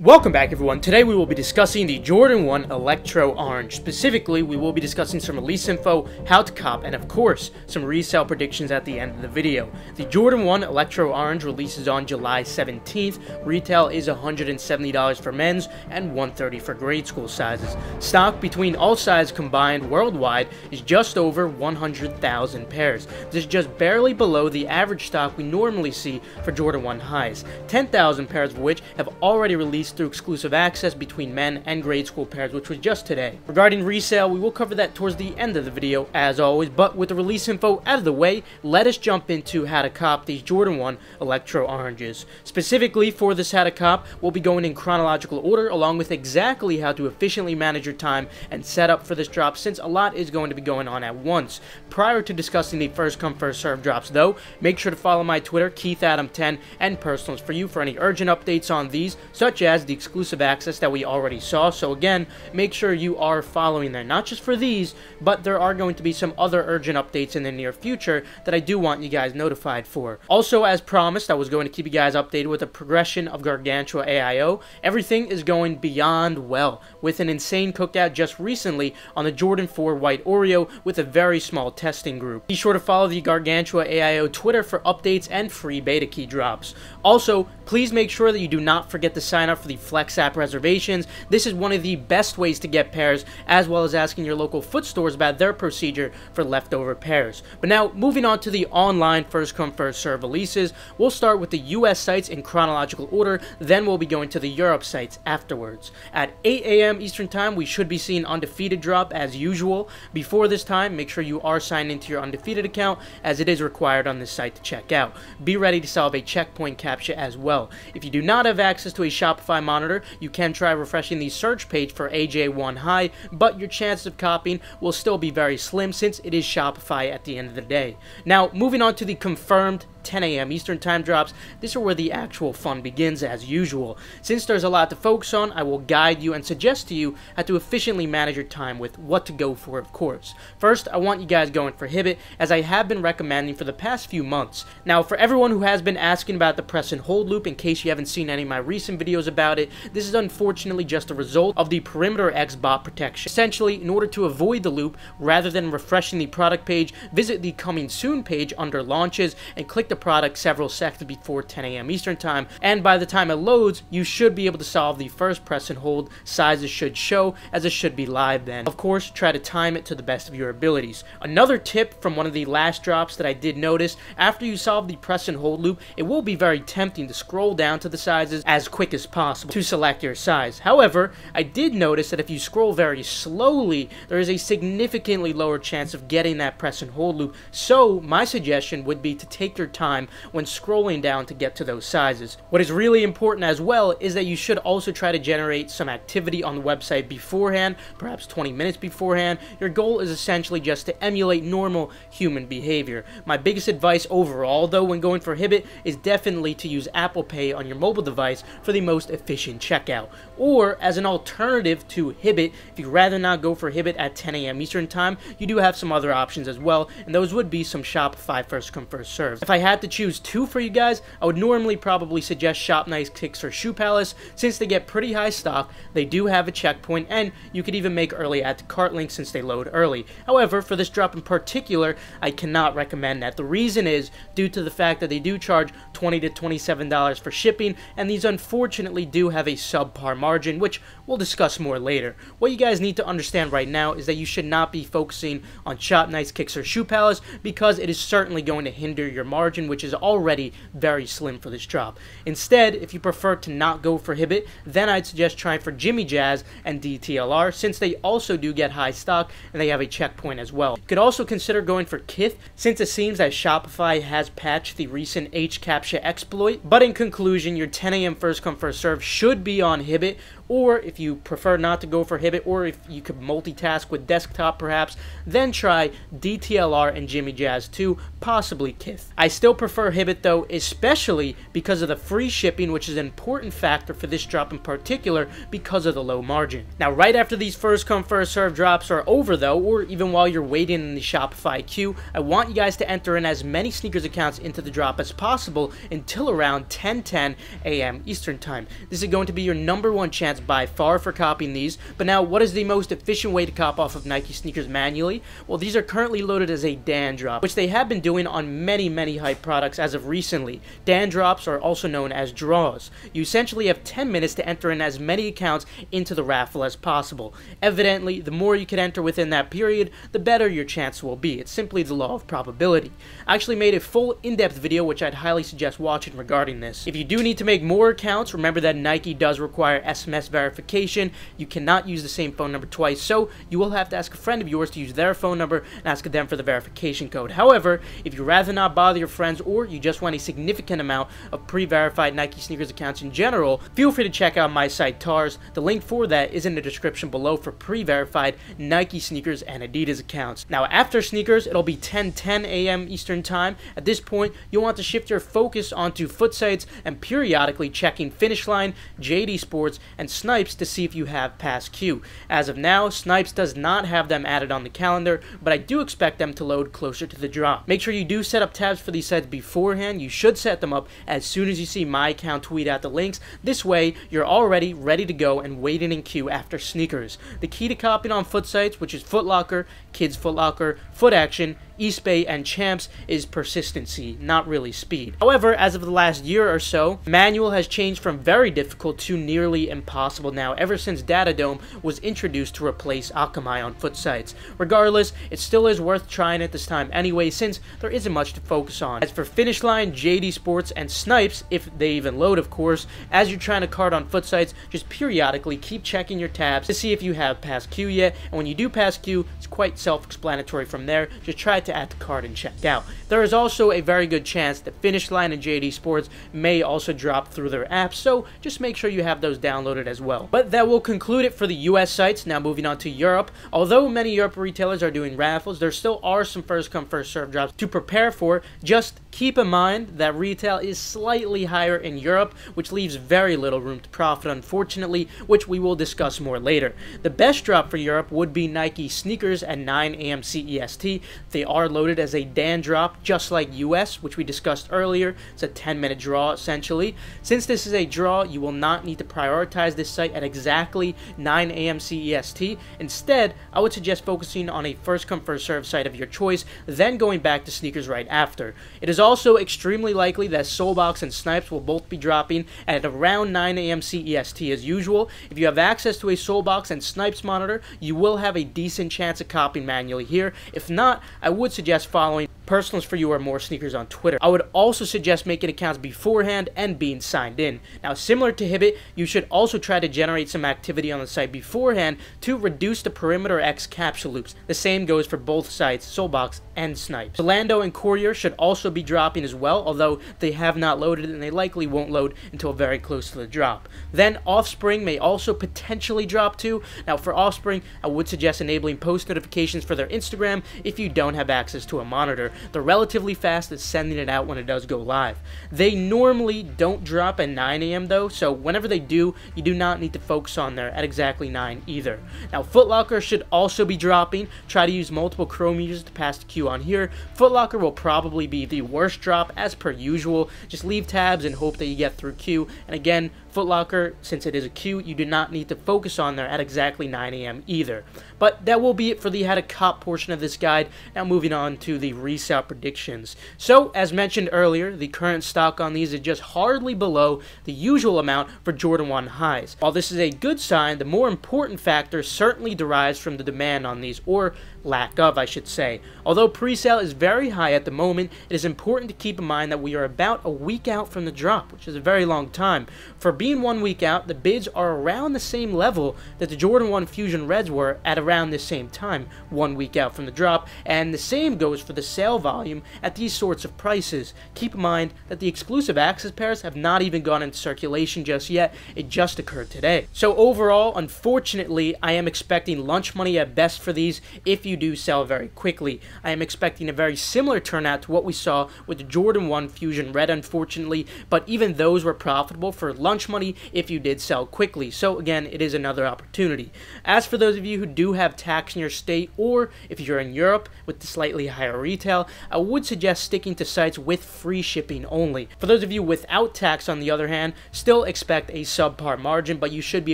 Welcome back everyone. Today we will be discussing the Jordan 1 Electro Orange. Specifically, we will be discussing some release info, how to cop, and of course, some resale predictions at the end of the video. The Jordan 1 Electro Orange releases on July 17th. Retail is $170 for men's and $130 for grade school sizes. Stock between all sizes combined worldwide is just over 100,000 pairs. This is just barely below the average stock we normally see for Jordan 1 highs, 10,000 pairs of which have already released through exclusive access between men and grade school pairs, which was just today. Regarding resale, we will cover that towards the end of the video as always, but with the release info out of the way, let us jump into how to cop these Jordan 1 Electro Oranges. Specifically for this how to cop, we'll be going in chronological order along with exactly how to efficiently manage your time and set up for this drop, since a lot is going to be going on at once. Prior to discussing the first come first serve drops though, make sure to follow my Twitter, KeithAdam10, and personals for you for any urgent updates on these, such as the exclusive access that we already saw. So again, make sure you are following there, not just for these, but there are going to be some other urgent updates in the near future that I do want you guys notified for. Also, as promised, I was going to keep you guys updated with the progression of Gargantua AIO. Everything is going beyond well, with an insane cookout just recently on the Jordan 4 White Oreo with a very small testing group. Be sure to follow the Gargantua AIO Twitter for updates and free beta key drops. Also, please make sure that you do not forget to sign up for the Flex app reservations. This is one of the best ways to get pairs, as well as asking your local foot stores about their procedure for leftover pairs. But now, moving on to the online first come first serve releases, we'll start with the US sites in chronological order, then we'll be going to the Europe sites afterwards. At 8 a.m. Eastern Time, we should be seeing Undefeated drop as usual. Before this time, make sure you are signed into your Undefeated account, as it is required on this site to check out. Be ready to solve a checkpoint captcha as well. If you do not have access to a Shopify monitor, you can try refreshing the search page for AJ1 High, but your chances of copying will still be very slim since it is Shopify at the end of the day. Now, moving on to the confirmed 10 a.m. Eastern Time drops, this is where the actual fun begins as usual. Since there's a lot to focus on, I will guide you and suggest to you how to efficiently manage your time with what to go for, of course. First, I want you guys going for Hibbit, as I have been recommending for the past few months. Now, for everyone who has been asking about the press and hold loop, in case you haven't seen any of my recent videos about it, this is unfortunately just a result of the Perimeter X bot protection. Essentially, in order to avoid the loop, rather than refreshing the product page, visit the Coming Soon page under Launches and click the product several seconds before 10 a.m. Eastern Time, and by the time it loads, you should be able to solve the first press and hold. Sizes should show, as it should be live then. Of course, try to time it to the best of your abilities. Another tip from one of the last drops that I did notice, after you solve the press and hold loop, it will be very tempting to scroll down to the sizes as quick as possible to select your size. However, I did notice that if you scroll very slowly, there is a significantly lower chance of getting that press and hold loop, so my suggestion would be to take your time when scrolling down to get to those sizes. What is really important as well is that you should also try to generate some activity on the website beforehand, perhaps 20 minutes beforehand. Your goal is essentially just to emulate normal human behavior. My biggest advice overall though when going for Hibbit is definitely to use Apple Pay on your mobile device for the most efficient checkout. Or as an alternative to Hibbit, if you'd rather not go for Hibbit at 10 a.m. Eastern Time, you do have some other options as well, and those would be some Shopify first come first serve. If I had to choose two for you guys, I would normally probably suggest Shop Nice Kicks or Shoe Palace, since they get pretty high stock, they do have a checkpoint, and you could even make early add to cart links since they load early. However, for this drop in particular, I cannot recommend that. The reason is due to the fact that they do charge $20 to $27 for shipping, and these unfortunately do have a subpar margin, which we'll discuss more later. What you guys need to understand right now is that you should not be focusing on Shop Nice Kicks or Shoe Palace, because it is certainly going to hinder your margin, which is already very slim for this drop. Instead, if you prefer to not go for Hibbit, then I'd suggest trying for Jimmy Jazz and DTLR, since they also do get high stock and they have a checkpoint as well. You could also consider going for Kith, since it seems that Shopify has patched the recent H-Captcha exploit. But in conclusion, your 10 a.m. first come first serve should be on Hibbit, or if you prefer not to go for Hibbit, or if you could multitask with desktop perhaps, then try DTLR and Jimmy Jazz 2, possibly Kith. I still still prefer Hibbett though, especially because of the free shipping, which is an important factor for this drop in particular because of the low margin. Now, right after these first come first serve drops are over though, or even while you're waiting in the Shopify queue, I want you guys to enter in as many sneakers accounts into the drop as possible until around 10:10 a.m. Eastern Time. This is going to be your #1 chance by far for copying these. But now, what is the most efficient way to cop off of Nike sneakers manually? Well, these are currently loaded as a Dan drop, which they have been doing on many hype products as of recently. Dan drops are also known as draws. You essentially have 10 minutes to enter in as many accounts into the raffle as possible. Evidently, the more you can enter within that period, the better your chance will be. It's simply the law of probability. I actually made a full in-depth video, which I'd highly suggest watching regarding this. If you do need to make more accounts, remember that Nike does require SMS verification. You cannot use the same phone number twice, so you will have to ask a friend of yours to use their phone number and ask them for the verification code. However, if you'd rather not bother your friends, or you just want a significant amount of pre-verified Nike sneakers accounts in general, feel free to check out my site TARS. The link for that is in the description below for pre-verified Nike sneakers and Adidas accounts. Now, after sneakers, it'll be 10:10 a.m. Eastern Time. At this point, you'll want to shift your focus onto foot sites and periodically checking Finish Line, JD Sports, and Snipes to see if you have past queue. As of now, Snipes does not have them added on the calendar, but I do expect them to load closer to the drop. Make sure you do set up tabs for these sites beforehand. You should set them up as soon as you see my account tweet out the links. This way, you're already ready to go and waiting in queue after sneakers. The key to copying on foot sites, which is Foot Locker, Kids Foot Locker, Foot Action, Eastbay, and Champs, is persistency, not really speed. However, as of the last year or so, manual has changed from very difficult to nearly impossible now, ever since Datadome was introduced to replace Akamai on foot sites. Regardless, it still is worth trying at this time anyway, since there isn't much to focus on. As for Finish Line, JD Sports, and Snipes, if they even load of course, as you're trying to card on foot sites, just periodically keep checking your tabs to see if you have passed queue yet, and when you do pass queue, it's quite self-explanatory from there. Just try to add the card and check out. There is also a very good chance that Finish Line and JD Sports may also drop through their apps, so just make sure you have those downloaded as well. But that will conclude it for the US sites. Now moving on to Europe. Although many Europe retailers are doing raffles, there still are some first come first serve drops to prepare for. Just keep in mind that retail is slightly higher in Europe, which leaves very little room to profit, unfortunately, which we will discuss more later. The best drop for Europe would be Nike sneakers at 9 a.m. CEST. They are loaded as a Dan drop, just like US, which we discussed earlier. It's a 10-minute draw, essentially. Since this is a draw, you will not need to prioritize this site at exactly 9 a.m. CEST. Instead, I would suggest focusing on a first come first serve site of your choice, then going back to sneakers right after. It is also extremely likely that Soulbox and Snipes will both be dropping at around 9 a.m. CEST as usual. If you have access to a Soulbox and Snipes monitor, you will have a decent chance of copying manually here. If not, I would suggest following Personals for You or More Sneakers on Twitter. I would also suggest making accounts beforehand and being signed in. Now, similar to Hibbett, you should also try to generate some activity on the site beforehand to reduce the perimeter X capsule loops. The same goes for both sites, Soulbox and Snipes. Zalando and Courier should also be dropping as well, although they have not loaded and they likely won't load until very close to the drop. Then Offspring may also potentially drop too. Now, for Offspring, I would suggest enabling post notifications for their Instagram if you don't have access to a monitor. They're relatively fast at sending it out when it does go live. They normally don't drop at 9 a.m. though, so whenever they do, you do not need to focus on there at exactly 9 either. Now, Foot Locker should also be dropping. Try to use multiple Chrome users to pass the queue on here. Foot Locker will probably be the worst drop as per usual. Just leave tabs and hope that you get through queue. And again, Foot Locker, since it is a queue, you do not need to focus on there at exactly 9 a.m. either. But that will be it for the how to cop portion of this guide. Now moving on to the resale predictions. So, as mentioned earlier, the current stock on these is just hardly below the usual amount for Jordan 1 highs. While this is a good sign, the more important factor certainly derives from the demand on these, or lack of, I should say. Although pre-sale is very high at the moment, it is important to keep in mind that we are about a week out from the drop, which is a very long time. For being being 1 week out, the bids are around the same level that the Jordan 1 Fusion Reds were at around the same time, 1 week out from the drop, and the same goes for the sale volume at these sorts of prices. Keep in mind that the exclusive access pairs have not even gone into circulation just yet. It just occurred today. So overall, unfortunately, I am expecting lunch money at best for these if you do sell very quickly. I am expecting a very similar turnout to what we saw with the Jordan 1 Fusion Red, unfortunately, but even those were profitable for lunch money if you did sell quickly. So again, it is another opportunity. As for those of you who do have tax in your state, or if you're in Europe with the slightly higher retail, I would suggest sticking to sites with free shipping only. For those of you without tax, on the other hand, still expect a subpar margin, but you should be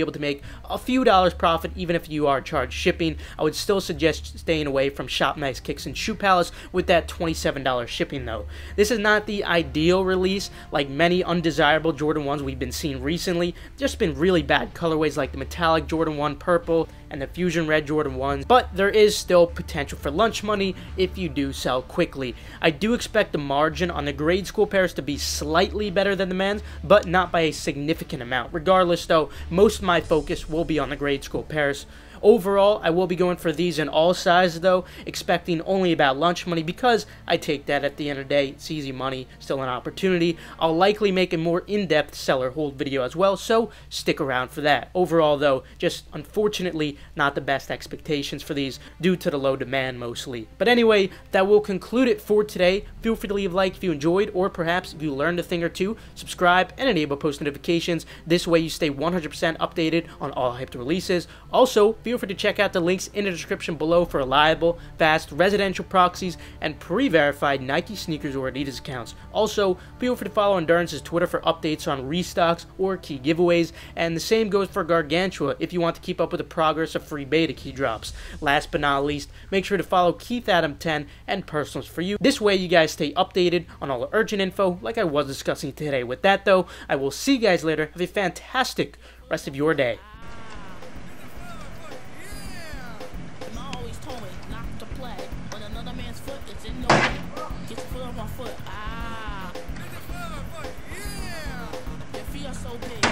able to make a few dollars profit even if you are charged shipping. I would still suggest staying away from Shop Nice Kicks and Shoe Palace with that $27 shipping though. This is not the ideal release like many undesirable Jordan 1s we've been seeing recently. Just been really bad colorways like the metallic Jordan 1 purple and the Fusion Red Jordan 1s, but there is still potential for lunch money if you do sell quickly. I do expect the margin on the grade school pairs to be slightly better than the men's, but not by a significant amount. Regardless though, most of my focus will be on the grade school pairs. Overall, I will be going for these in all sizes though, expecting only about lunch money because I take that at the end of the day. It's easy money, still an opportunity. I'll likely make a more in-depth seller hold video as well, so stick around for that. Overall though, just unfortunately not the best expectations for these due to the low demand mostly. But anyway, that will conclude it for today. Feel free to leave a like if you enjoyed, or perhaps if you learned a thing or two, subscribe and enable post notifications. This way you stay 100% updated on all hyped releases. Also, feel free to check out the links in the description below for reliable, fast, residential proxies and pre-verified Nike sneakers or Adidas accounts. Also, feel free to follow Endurance's Twitter for updates on restocks or key giveaways, and the same goes for Gargantua if you want to keep up with the progress of free beta key drops. Last but not least, make sure to follow Keith Adam 10 and Personals for You. This way you guys stay updated on all the urgent info like I was discussing today. With that though, I will see you guys later. Have a fantastic rest of your day. Get your foot on my foot. Ah. Your feet are so big.